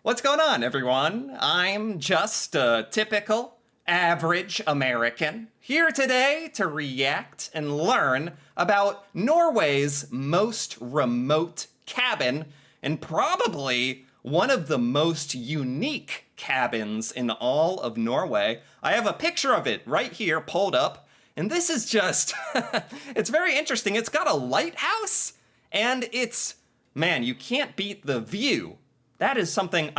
What's going on, everyone? I'm just a typical, average American, here today to react and learn about Norway's most remote cabin, and probably one of the most unique cabins in all of Norway. I have a picture of it right here pulled up, and this is just, it's very interesting. It's got a lighthouse, and man, you can't beat the view. That is something,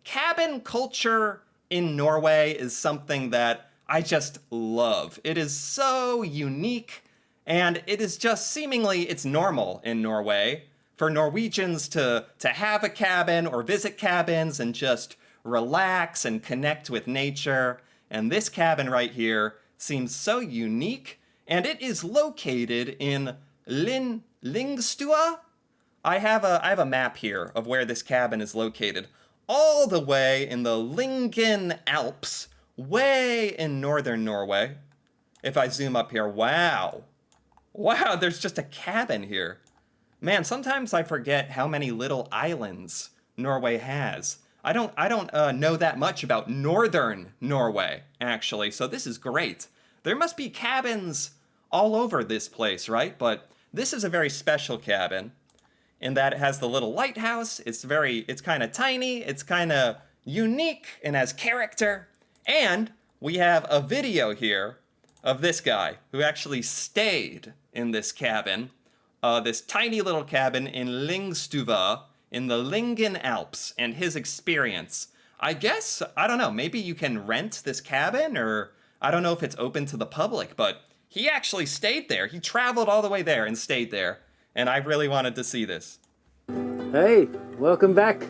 cabin culture in Norway is something that I just love. It is so unique, and it is just seemingly, it's normal in Norway for Norwegians to have a cabin or visit cabins and just relax and connect with nature. And this cabin right here seems so unique, and it is located in Lingstua. I have a map here of where this cabin is located. All the way in the Lyngen Alps, way in northern Norway. If I zoom up here, wow. Wow, there's just a cabin here. Man, sometimes I forget how many little islands Norway has. I don't know that much about northern Norway, actually, so this is great. There must be cabins all over this place, right? But this is a very special cabin in that it has the little lighthouse. It's kind of tiny, it's kind of unique and has character. And we have a video here of this guy who actually stayed in this cabin, this tiny little cabin in Lyngstova in the Lyngen Alps, and his experience. I guess, I don't know, maybe you can rent this cabin, or I don't know if it's open to the public, but he actually stayed there. He traveled all the way there and stayed there, and I really wanted to see this. Hey, welcome back.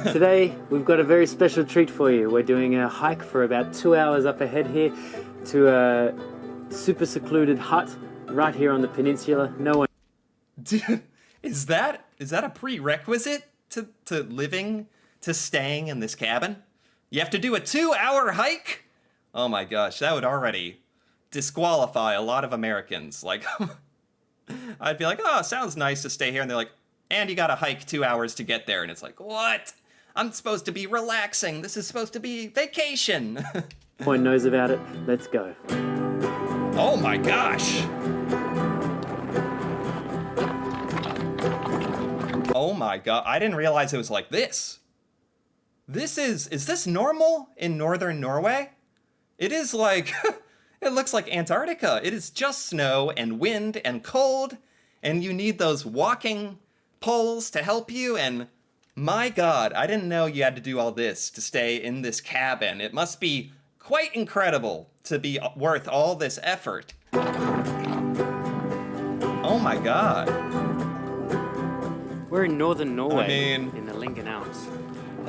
Today we've got a very special treat for you. We're doing a hike for about 2 hours up ahead here to a super secluded hut right here on the peninsula. No one. Dude, is that a prerequisite to staying in this cabin? You have to do a 2-hour hike? Oh my gosh, that would already disqualify a lot of Americans. Like, I'd be like, oh, sounds nice to stay here. And they're like, and you gotta hike 2 hours to get there. And it's like, what? I'm supposed to be relaxing. This is supposed to be vacation. No one knows about it. Let's go. Oh my gosh. Oh my god, I didn't realize it was like this. Is this normal in northern Norway? It is like, it looks like Antarctica. It is just snow and wind and cold, and you need those walking poles to help you, and my god, I didn't know you had to do all this to stay in this cabin. It must be quite incredible to be worth all this effort. Oh my god. We're in northern Norway, in the Lyngen Alps.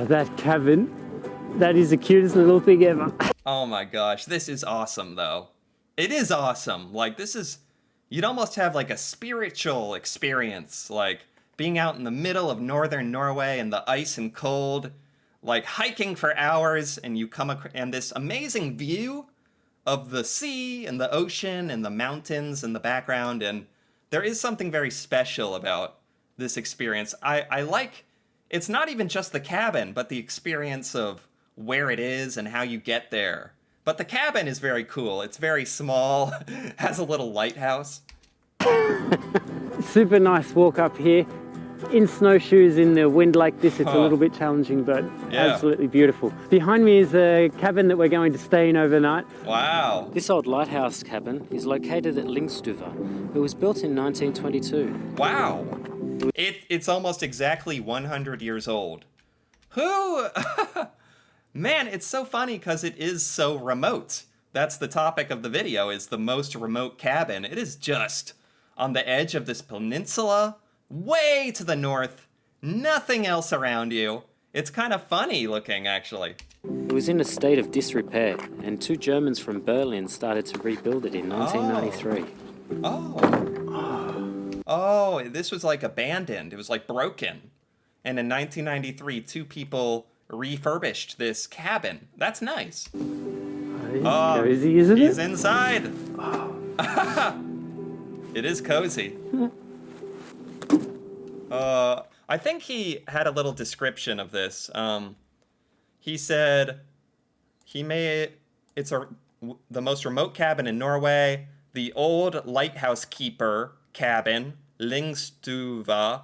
That cabin, that is the cutest little thing ever. Oh my gosh, this is awesome though. It is awesome. Like, you'd almost have like a spiritual experience, like being out in the middle of northern Norway in the ice and cold, like hiking for hours, and you come across and this amazing view of the sea and the ocean and the mountains in the background, and there is something very special about this experience. I like, it's not even just the cabin, but the experience of where it is and how you get there. But the cabin is very cool. It's very small, has a little lighthouse. Super nice walk up here. In snowshoes in the wind like this, it's a little bit challenging, but absolutely beautiful. Behind me is a cabin that we're going to stay in overnight. Wow. This old lighthouse cabin is located at Lyngstova. It was built in 1922. Wow. It's almost exactly 100 years old. Who? Man, it's so funny because it is so remote. That's the topic of the video, is the most remote cabin. It is just on the edge of this peninsula, way to the north, nothing else around you. It's kind of funny looking, actually. It was in a state of disrepair, and 2 Germans from Berlin started to rebuild it in 1993. Oh, this was like abandoned. It was like broken. And in 1993, 2 people refurbished this cabin. That's nice. Cozy, isn't it? He's inside. It is cozy. I think he had a little description of this. He said he made the most remote cabin in Norway, the old lighthouse keeper cabin, Lingstuva.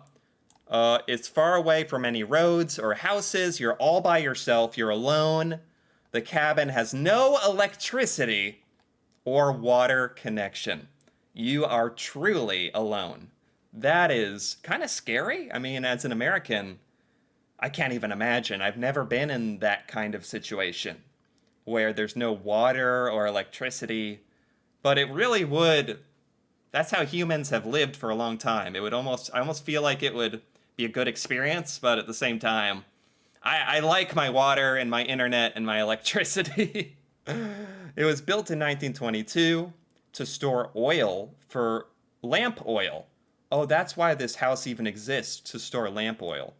It's far away from any roads or houses. You're all by yourself. You're alone. The cabin has no electricity or water connection. You are truly alone. That is kind of scary. I mean, as an American, I can't even imagine. I've never been in that kind of situation where there's no water or electricity, but it really would. That's how humans have lived for a long time. I almost feel like it would be a good experience, but at the same time, I like my water and my internet and my electricity. It was built in 1922 to store oil for lamp oil. Oh, that's why this house even exists, to store lamp oil.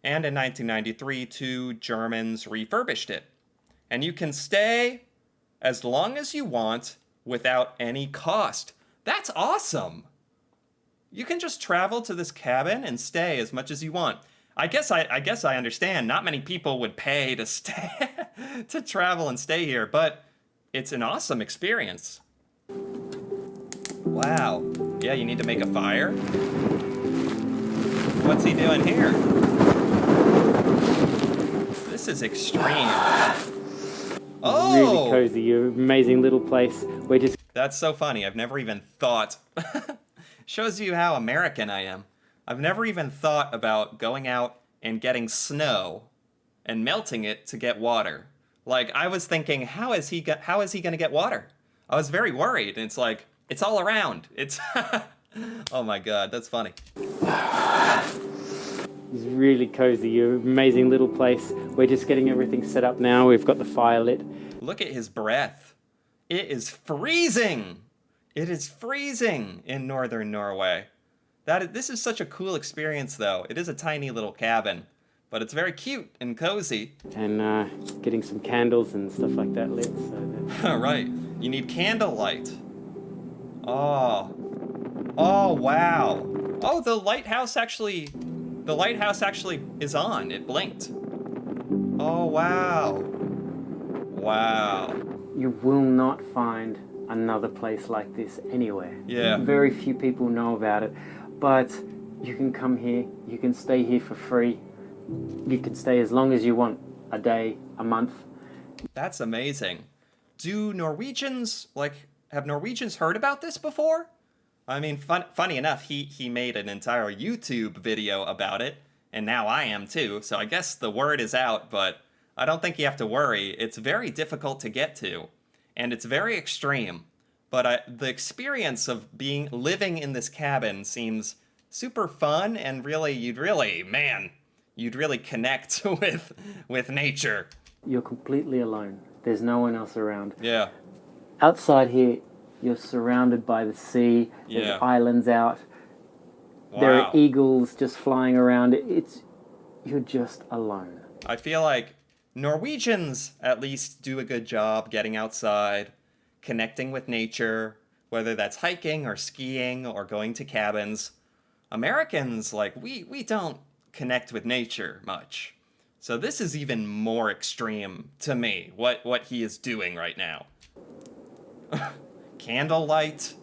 And in 1993, two Germans refurbished it. And you can stay as long as you want without any cost. That's awesome. You can just travel to this cabin and stay as much as you want. I guess I understand. Not many people would pay to stay to travel and stay here, but it's an awesome experience. Wow. Yeah, you need to make a fire. What's he doing here? This is extreme. Oh! Really cozy, amazing little place. We're just... That's so funny. I've never even thought. Shows you how American I am. I've never even thought about going out and getting snow and melting it to get water. Like, I was thinking, how is he going to get water? I was very worried. And it's like, it's all around. It's... Oh my God, that's funny. It's really cozy, amazing little place. We're just getting everything set up now. We've got the fire lit. Look at his breath. It is freezing. It is freezing in northern Norway. This is such a cool experience, though. It is a tiny little cabin, but it's very cute and cozy. And getting some candles and stuff like that lit. So right. You need candlelight. Oh. Oh, wow. Oh, the lighthouse actually is on. It blinked. Oh, wow. Wow. You will not find another place like this anywhere. Yeah. Very few people know about it, but you can come here, you can stay here for free. You can stay as long as you want, a day, a month. That's amazing. Have Norwegians heard about this before? I mean, funny enough, he made an entire YouTube video about it, and now I am too, so I guess the word is out, but I don't think you have to worry. It's very difficult to get to, and it's very extreme. But the experience of living in this cabin seems super fun, and you'd really connect with nature. You're completely alone. There's no one else around. Yeah. Outside here, you're surrounded by the sea. There's islands out. Wow. There are eagles just flying around. You're just alone. I feel like Norwegians at least do a good job getting outside, connecting with nature, whether that's hiking or skiing or going to cabins. Americans, we don't connect with nature much. So this is even more extreme to me, what he is doing right now. Candlelight.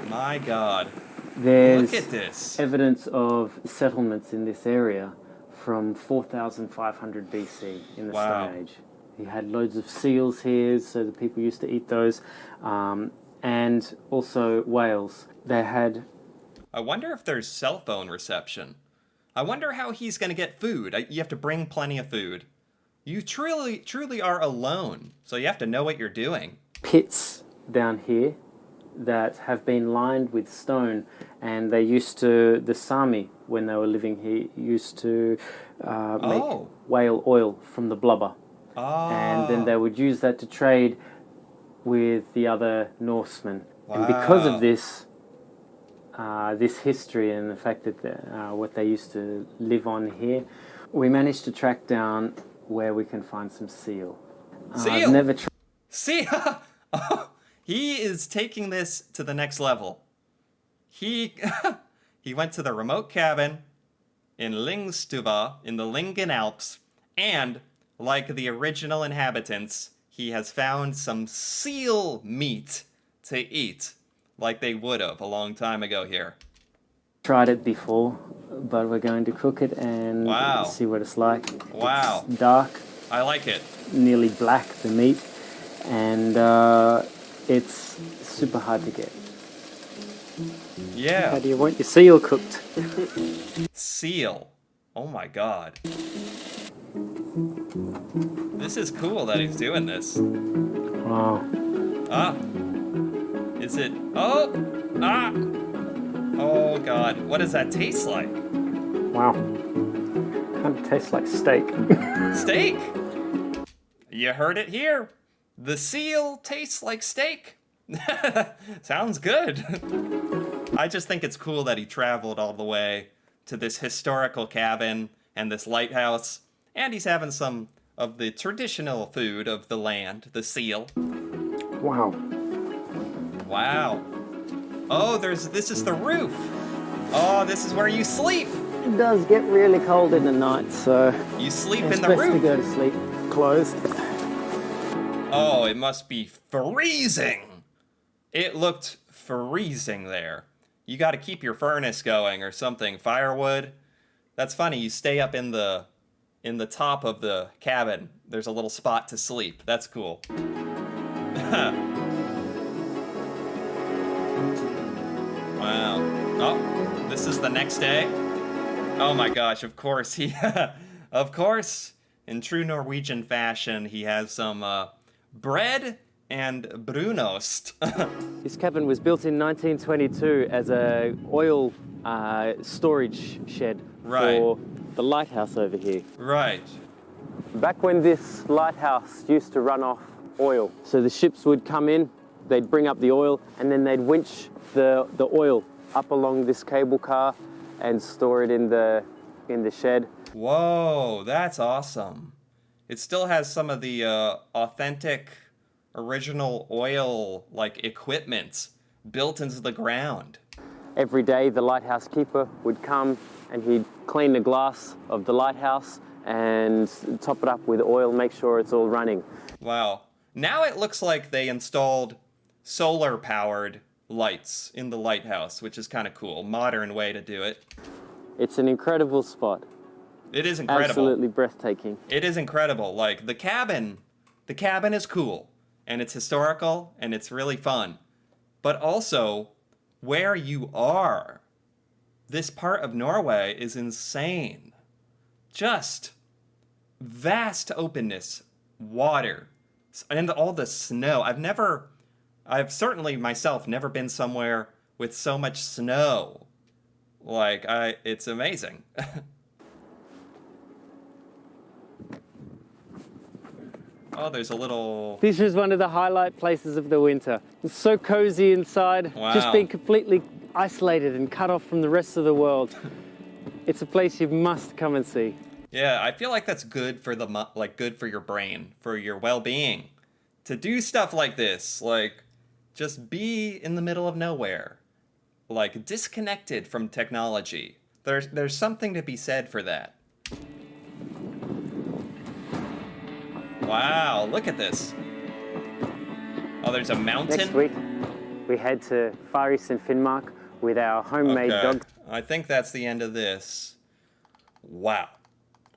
My God. There's Look at this. evidence of settlements in this area from 4,500 BC in the Stone Age. You had loads of seals here, so the people used to eat those, and also whales. They had... I wonder if there's cell phone reception. I wonder how he's going to get food. You have to bring plenty of food. You truly are alone, so you have to know what you're doing. Pits down here that have been lined with stone, and the Sami, when they were living here, used to make whale oil from the blubber. And then they would use that to trade with the other Norsemen. Wow. And because of this history and the fact that what they used to live on here, we managed to track down where we can find some seal. Seal? I've never seal? Oh, he is taking this to the next level. He went to the remote cabin in Lyngstova in the Lingen Alps, and like the original inhabitants, he has found some seal meat to eat, like they would have a long time ago here. Tried it before, but we're going to cook it and Wow. see what it's like. Wow. It's dark, I like it. nearly black, the meat, and it's super hard to get. How Yeah. do you want your seal cooked? Seal. Oh my god. This is cool that he's doing this. Wow. Ah. Is it? Oh! Ah! Oh god. What does that taste like? Wow. Kind of tastes like steak. Steak! You heard it here. The seal tastes like steak. Sounds good. I just think it's cool that he traveled all the way to this historical cabin and this lighthouse, and he's having some of the traditional food of the land, the seal. Wow. Wow. Oh, this is the roof. Oh, this is where you sleep. It does get really cold in the night, so You sleep it's in the best to roof. go to sleep closed. Oh, it must be freezing. It looked freezing there. You got to keep your furnace going or something. Firewood. That's funny. You stay up in the top of the cabin. There's a little spot to sleep. That's cool. Wow. Oh, this is the next day. Oh my gosh, of course of course, in true Norwegian fashion, he has some bread and brunost. This cabin was built in 1922 as a oil storage shed Right. for the lighthouse over here. Right. Back when this lighthouse used to run off oil, so the ships would come in, they'd bring up the oil, and then they'd winch the oil up along this cable car and store it in the shed. Whoa, that's awesome. It still has some of the authentic original oil like equipment built into the ground. Every day the lighthouse keeper would come and he'd clean the glass of the lighthouse and top it up with oil, make sure it's all running. Wow. Now it looks like they installed solar powered lights in the lighthouse, which is kind of cool. Modern way to do it. It's an incredible spot. It is incredible. Absolutely breathtaking. It is incredible. Like the cabin is cool and it's historical and it's really fun. But also where you are. This part of Norway is insane. Just vast openness, water, and all the snow. I've certainly myself never been somewhere with so much snow. Like, it's amazing. Oh, there's a little... This is one of the highlight places of the winter. It's so cozy inside, just Wow. being completely isolated and cut off from the rest of the world. It's a place you must come and see. Yeah, I feel like that's good for good for your brain, for your well-being. To do stuff like this, like just be in the middle of nowhere, like disconnected from technology. There's something to be said for that. Wow, look at this. Oh, there's a mountain. Next week, we head to Far Eastern Finnmark with our homemade Okay. dog. I think that's the end of this. Wow.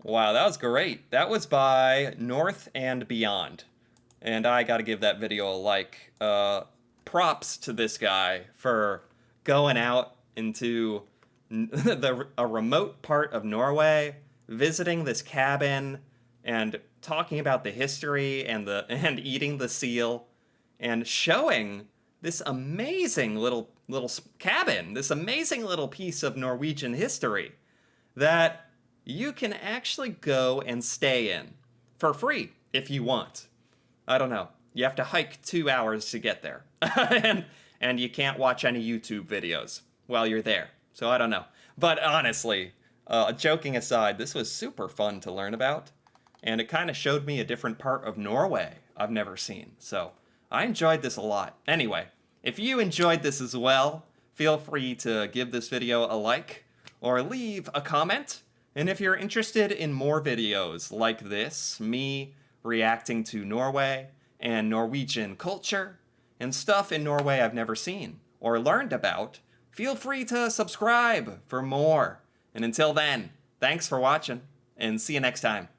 Wow, that was great. That was by North and Beyond. And I got to give that video a like. Props to this guy for going out into a remote part of Norway, visiting this cabin, and talking about the history and eating the seal, and showing this amazing little cabin, this amazing little piece of Norwegian history that you can actually go and stay in for free if you want. I don't know. You have to hike 2 hours to get there. and you can't watch any YouTube videos while you're there. So I don't know. But honestly, joking aside, this was super fun to learn about. And it kind of showed me a different part of Norway I've never seen. So I enjoyed this a lot. Anyway, if you enjoyed this as well, feel free to give this video a like or leave a comment. And if you're interested in more videos like this, me reacting to Norway and Norwegian culture and stuff in Norway I've never seen or learned about, feel free to subscribe for more. And until then, thanks for watching and see you next time.